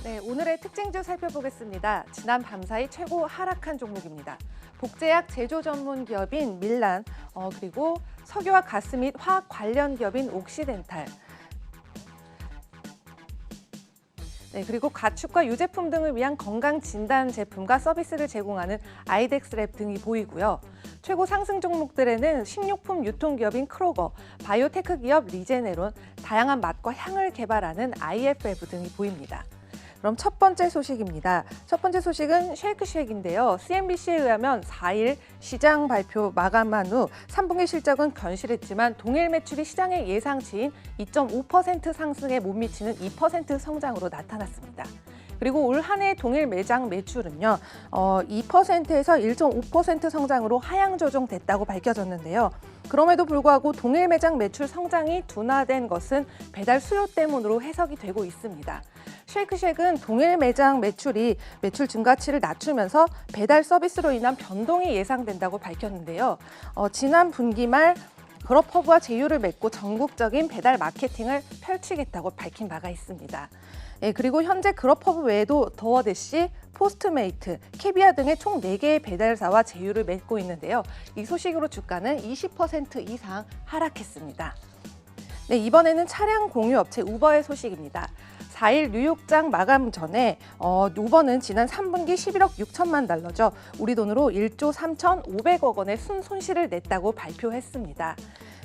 네, 오늘의 특징주 살펴보겠습니다. 지난 밤 사이 최고 하락한 종목입니다. 복제약 제조 전문 기업인 밀란, 그리고 석유와 가스 및 화학 관련 기업인 옥시덴탈, 네, 그리고 가축과 유제품 등을 위한 건강 진단 제품과 서비스를 제공하는 아이덱스랩 등이 보이고요. 최고 상승 종목들에는 식료품 유통기업인 크로거, 바이오테크 기업 리제네론, 다양한 맛과 향을 개발하는 IFF 등이 보입니다. 그럼 첫 번째 소식입니다. 첫 번째 소식은 쉐이크쉑인데요. CNBC에 의하면 4일 시장 발표 마감한 후 3분기 실적은 견실했지만 동일 매출이 시장의 예상치인 2.5% 상승에 못 미치는 2% 성장으로 나타났습니다. 그리고 올 한 해 동일 매장 매출은요, 2%에서 1.5% 성장으로 하향 조정됐다고 밝혀졌는데요. 그럼에도 불구하고 동일 매장 매출 성장이 둔화된 것은 배달 수요 때문으로 해석이 되고 있습니다. 쉐이크쉑은 동일 매장 매출이 매출 증가치를 낮추면서 배달 서비스로 인한 변동이 예상된다고 밝혔는데요. 지난 분기 말 그룹허브와 제휴를 맺고 전국적인 배달 마케팅을 펼치겠다고 밝힌 바가 있습니다. 예, 그리고 현재 그룹허브 외에도 더워대시, 포스트메이트, 캐비아 등의 총 4개의 배달사와 제휴를 맺고 있는데요. 이 소식으로 주가는 20% 이상 하락했습니다. 네, 이번에는 차량 공유 업체 우버의 소식입니다. 4일 뉴욕장 마감 전에 우버는 지난 3분기 11억 6천만 달러죠. 우리 돈으로 1조 3,500억 원의 순손실을 냈다고 발표했습니다.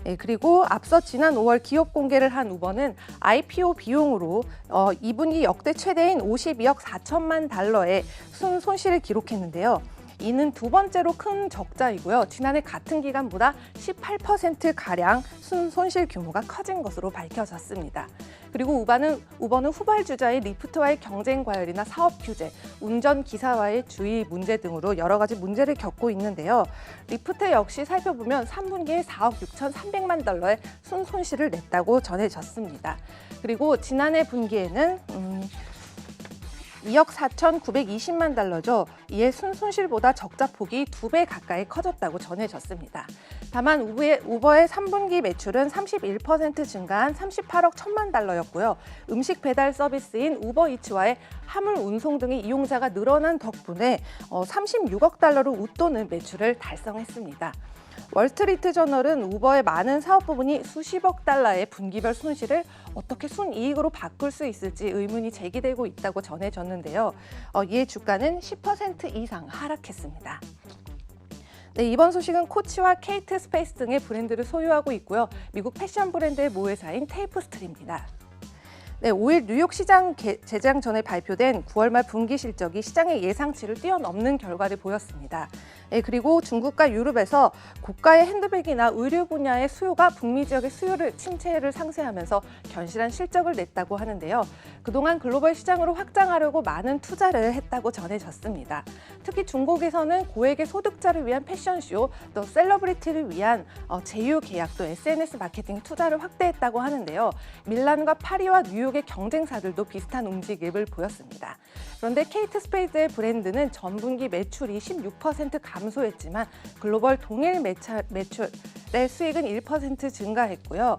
예, 그리고 앞서 지난 5월 기업 공개를 한 우버는 IPO 비용으로 2분기 역대 최대인 52억 4천만 달러의 순손실을 기록했는데요. 이는 두 번째로 큰 적자이고요. 지난해 같은 기간보다 18%가량 순손실 규모가 커진 것으로 밝혀졌습니다. 그리고 우버는 후발주자의 리프트와의 경쟁 과열이나 사업 규제, 운전 기사와의 주의 문제 등으로 여러 가지 문제를 겪고 있는데요. 리프트 역시 살펴보면 3분기에 4억 6,300만 달러의 순손실을 냈다고 전해졌습니다. 그리고 지난해 분기에는 2억 4,920만 달러죠. 이에 순손실보다 적자 폭이 2배 가까이 커졌다고 전해졌습니다. 다만 우버의 3분기 매출은 31% 증가한 38억 1천만 달러였고요. 음식 배달 서비스인 우버이츠와의 화물 운송 등의 이용자가 늘어난 덕분에 36억 달러를 웃도는 매출을 달성했습니다. 월스트리트 저널은 우버의 많은 사업 부분이 수십억 달러의 분기별 손실을 어떻게 순이익으로 바꿀 수 있을지 의문이 제기되고 있다고 전해졌는데요. 이에 주가는 10% 이상 하락했습니다. 네, 이번 소식은 코치와 케이트 스페이스 등의 브랜드를 소유하고 있고요. 미국 패션 브랜드의 모회사인 테이프스트리입니다. 네, 5일 뉴욕 시장 재장 전에 발표된 9월 말 분기 실적이 시장의 예상치를 뛰어넘는 결과를 보였습니다. 네, 그리고 중국과 유럽에서 고가의 핸드백이나 의류 분야의 수요가 북미 지역의 침체를 상쇄하면서 견실한 실적을 냈다고 하는데요. 그동안 글로벌 시장으로 확장하려고 많은 투자를 했다고 전해졌습니다. 특히 중국에서는 고액의 소득자를 위한 패션쇼, 또 셀러브리티를 위한 제휴 계약, 또 SNS 마케팅 투자를 확대했다고 하는데요. 밀란과 파리와 뉴욕의 경쟁사들도 비슷한 움직임을 보였습니다. 그런데 케이트 스페이스의 브랜드는 전분기 매출이 16% 감소했지만 글로벌 동일 매출의 수익은 1% 증가했고요.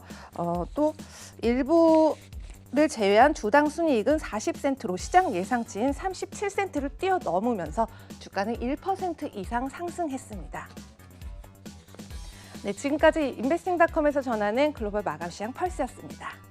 또 일부를 제외한 주당 순이익은 40센트로 시장 예상치인 37센트를 뛰어넘으면서 주가는 1% 이상 상승했습니다. 네, 지금까지 인베스팅닷컴에서 전하는 글로벌 마감 시장 펄스였습니다.